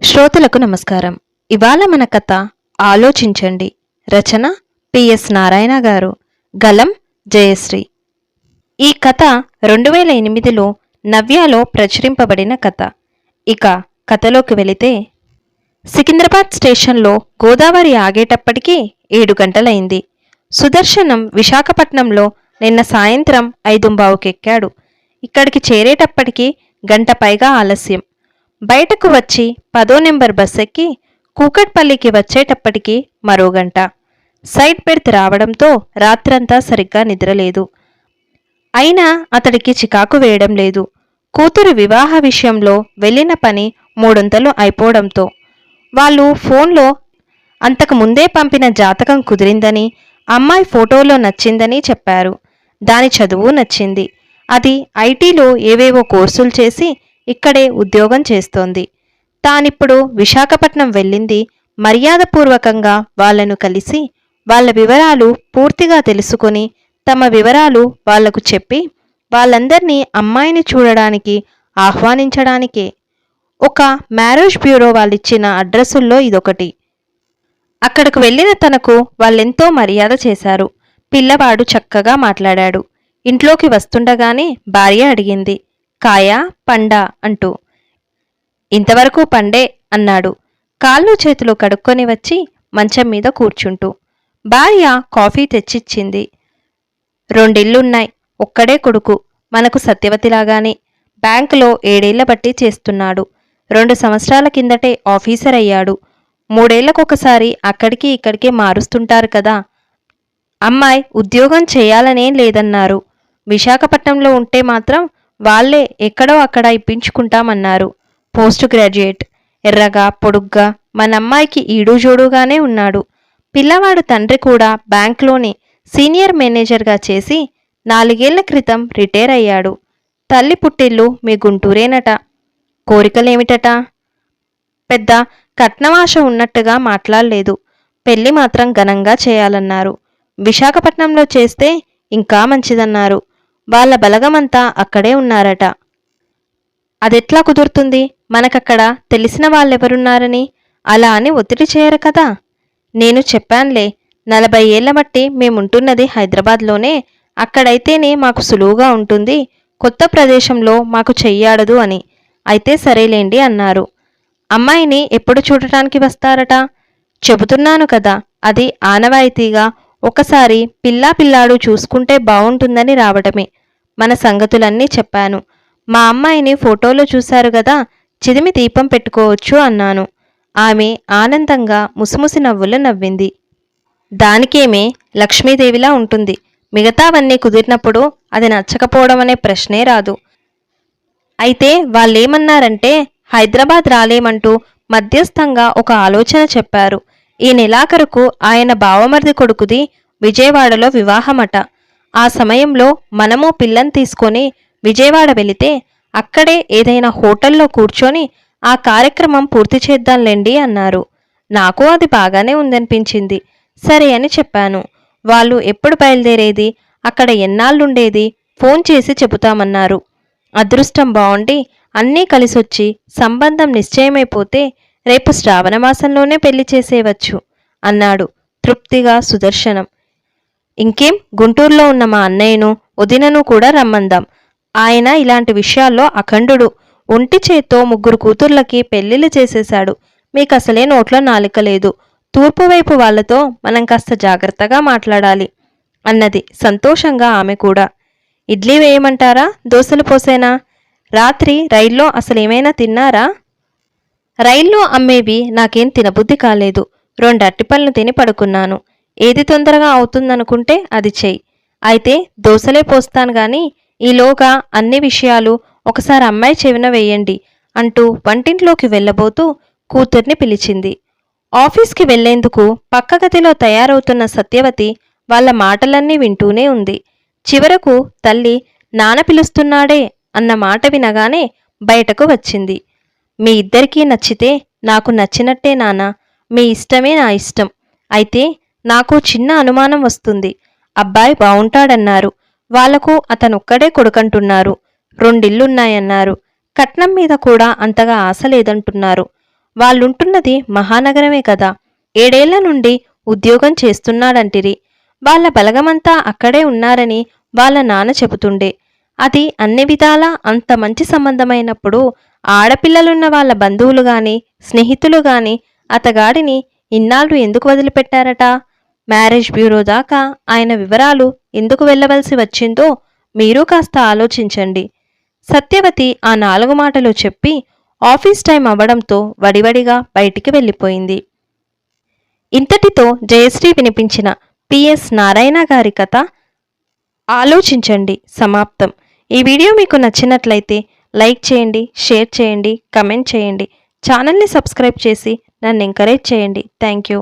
శ్రోతలకు నమస్కారం. ఇవాళ మన కథ ఆలోచించండి. రచన పిఎస్ నారాయణ గారు. గలం జయశ్రీ. ఈ కథ 2008లో నవ్యాలో ప్రచురింపబడిన కథ. ఇక కథలోకి వెళితే, సికింద్రాబాద్ స్టేషన్లో గోదావరి ఆగేటప్పటికీ 7 గంటలైంది. సుదర్శనం విశాఖపట్నంలో నిన్న సాయంత్రం 5:15కెక్కాడు. ఇక్కడికి చేరేటప్పటికి గంట పైగా ఆలస్యం. బయటకు వచ్చి 10వ నెంబర్ బస్ ఎక్కి కూకట్పల్లికి వచ్చేటప్పటికి మరో గంట. సైడ్ బెర్త్ రావడంతో రాత్రంతా సరిగ్గా నిద్రలేదు. అయినా అతడికి చికాకు వేయడం లేదు. కూతురు వివాహ విషయంలో వెళ్ళిన పని మూడొంతలు అయిపోవడంతో వాళ్ళు ఫోన్లో అంతకు ముందే పంపిన జాతకం కుదిరిందని, అమ్మాయి ఫోటోలో నచ్చిందని చెప్పారు. దాని చదువు నచ్చింది. అది ఐటీలో ఏవేవో కోర్సులు చేసి ఇక్కడే ఉద్యోగం చేస్తోంది. తానిప్పుడు విశాఖపట్నం వెళ్ళింది మర్యాదపూర్వకంగా వాళ్లను కలిసి వాళ్ళ వివరాలు పూర్తిగా తెలుసుకొని తమ వివరాలు వాళ్లకు చెప్పి వాళ్ళందర్నీ అమ్మాయిని చూడడానికి ఆహ్వానించడానికే. ఒక మ్యారేజ్ బ్యూరో వాళ్ళిచ్చిన అడ్రస్సుల్లో ఇదొకటి. అక్కడకు వెళ్ళిన తనకు వాళ్ళెంతో మర్యాద చేశారు. పిల్లవాడు చక్కగా మాట్లాడాడు. ఇంట్లోకి వస్తుండగానే భార్య అడిగింది, కాయా పండా అంటూ. ఇంతవరకు పండే అన్నాడు, కాళ్ళు చేతులు కడుక్కొని వచ్చి మంచం మీద కూర్చుంటూ. భార్య కాఫీ తెచ్చిచ్చింది. 2 ఇళ్లున్నాయి, ఒక్కడే కొడుకు, మనకు సత్యవతిలాగానే. బ్యాంకులో 7 ఏళ్ల బట్టి చేస్తున్నాడు. 2 సంవత్సరాల కిందటే ఆఫీసర్ అయ్యాడు. 3 ఏళ్లకొకసారి అక్కడికి ఇక్కడికి మారుస్తుంటారు కదా. అమ్మాయి ఉద్యోగం చేయాలనేం లేదన్నారు. విశాఖపట్నంలో ఉంటే మాత్రం వాళ్లే ఎక్కడో అక్కడ ఇప్పించుకుంటామన్నారు. పోస్ట్ గ్రాడ్యుయేట్, ఎర్రగా పొడుగ్గా, మనమ్మాయికి ఈడూజోడుగానే ఉన్నాడు. పిల్లవాడు తండ్రి కూడా బ్యాంక్లోని సీనియర్ మేనేజర్గా చేసి 4 ఏళ్ల క్రితం రిటైర్ అయ్యాడు. తల్లి పుట్టిల్లు మీ గుంటూరేనట. కోరికలేమిటట? పెద్ద కట్నవాశ ఉన్నట్టుగా మాట్లాడలేదు. పెళ్లి మాత్రం ఘనంగా చేయాలన్నారు. విశాఖపట్నంలో చేస్తే ఇంకా మంచిదన్నారు. వాళ్ళ బలగమంతా అక్కడే ఉన్నారట. అదెట్లా కుదురుతుంది? మనకక్కడ తెలిసిన వాళ్ళెవరున్నారని? అలా అని ఒత్తిడి చేయరు కదా. నేను చెప్పానులే, 40 ఏళ్ల బట్టి మేముంటున్నది హైదరాబాద్లోనే. అక్కడైతేనే మాకు సులువుగా ఉంటుంది, కొత్త ప్రదేశంలో మాకు చెయ్యాడదు అని. అయితే సరేలేండి అన్నారు. అమ్మాయిని ఎప్పుడు చూడటానికి వస్తారట? చెబుతున్నాను కదా, అది ఆనవాయితీగా ఒకసారి పిల్లాడు చూసుకుంటే బావుంటుందని రావడమే. మన సంగతులన్నీ చెప్పాను. మా అమ్మాయిని ఫోటోలో చూశారు గదా, చిదిమి దీపం పెట్టుకోవచ్చు అన్నాను. ఆమె ఆనందంగా ముసిముసి నవ్వులు నవ్వింది. దానికేమే, లక్ష్మీదేవిలా ఉంటుంది. మిగతావన్నీ కుదిరినప్పుడు అది నచ్చకపోవడం అనే ప్రశ్నే రాదు. అయితే వాళ్ళేమన్నారంటే హైదరాబాద్ రాలేమంటూ మధ్యస్థంగా ఒక ఆలోచన చెప్పారు. ఈ నెలాఖరుకు ఆయన బావమరిది కొడుకుది విజయవాడలో వివాహమట. ఆ సమయంలో మనము పిల్లని తీసుకొని విజయవాడ వెళితే అక్కడే ఏదైనా హోటల్లో కూర్చొని ఆ కార్యక్రమం పూర్తి చేద్దాంలేండి అన్నారు. నాకు అది బాగానే ఉందనిపించింది. సరే అని చెప్పాను. వాళ్ళు ఎప్పుడు బయలుదేరేది, అక్కడ ఎన్నాళ్ళుండేది ఫోన్ చేసి చెబుతామన్నారు. అదృష్టం బావుండి అన్నీ కలిసొచ్చి సంబంధం నిశ్చయమైపోతే రేపు శ్రావణమాసంలోనే పెళ్లి చేసేవచ్చు అన్నాడు తృప్తిగా సుదర్శనం. ఇంకేం, గుంటూరులో ఉన్న మా అన్నయ్యను వదినను కూడా రమ్మందాం. ఆయన ఇలాంటి విషయాల్లో అఖండుడు. ఒంటి చేత్తో 3 కూతుర్లకి పెళ్లిళ్ళు చేసేశాడు. మీకసలే నోట్లో నాలిక లేదు. తూర్పువైపు వాళ్లతో మనం కాస్త జాగ్రత్తగా మాట్లాడాలి అన్నది సంతోషంగా ఆమె కూడా. ఇడ్లీ వేయమంటారా, దోశలు పోసేనా? రాత్రి రైల్లో అసలేమైనా తిన్నారా? రైల్లో అమ్మేవి నాకేం తినబుద్ధి కాలేదు. 2 అట్టిపళ్ళు తిని పడుకున్నాను. ఏది తొందరగా అవుతుందనుకుంటే అది చెయ్యి. అయితే దోశలే పోస్తాను గాని ఈలోగా అన్ని విషయాలు ఒకసారి అమ్మాయి చెవిన వేయండి అంటూ వంటింట్లోకి వెళ్ళబోతూ కూతుర్ని పిలిచింది. ఆఫీస్కి వెళ్లేందుకు పక్క గదిలో తయారవుతున్న సత్యవతి వాళ్ళ మాటలన్నీ వింటూనే ఉంది. చివరకు తల్లి నాన్న పిలుస్తున్నాడే అన్న మాట వినగానే బయటకు వచ్చింది. మీ ఇద్దరికీ నచ్చితే నాకు నచ్చినట్టే నాన్న. మీ ఇష్టమే నా ఇష్టం. అయితే నాకు చిన్న అనుమానం వస్తుంది. అబ్బాయి బావుంటాడన్నారు. వాళ్లకు అతనొక్కడే కొడుకంటున్నారు. 2 ఇళ్లున్నాయన్నారు. కట్నం మీద కూడా అంతగా ఆశ లేదంటున్నారు. వాళ్ళుంటున్నది మహానగరమే కదా. 7 ఏళ్ల నుండి ఉద్యోగం చేస్తున్నాడంటిరి. వాళ్ళ బలగమంతా అక్కడే ఉన్నారని వాళ్ళ నాన్న చెబుతుండే. అది అన్ని విధాలా అంత మంచి సంబంధమైనప్పుడు ఆడపిల్లలున్న వాళ్ళ బంధువులు గాని స్నేహితులు గాని అతగాడిని ఇన్నాళ్ళు ఎందుకు వదిలిపెట్టారట? మ్యారేజ్ బ్యూరో దాకా ఆయన వివరాలు ఎందుకు వెళ్ళవలసి వచ్చిందో మీరు కాస్త ఆలోచించండి. సత్యవతి ఆ 4 మాటలు చెప్పి ఆఫీస్ టైం అవ్వడంతో వడివడిగా బయటికి వెళ్ళిపోయింది. ఇంతటితో జయశ్రీ వినిపించిన పిఎస్ నారాయణ గారి కథ ఆలోచించండి సమాప్తం. ఈ వీడియో మీకు నచ్చినట్లయితే లైక్ చేయండి, షేర్ చేయండి, కమెంట్ చేయండి. ఛానల్ని సబ్స్క్రైబ్ చేసి నన్ను ఎంకరేజ్ చేయండి. Thank you.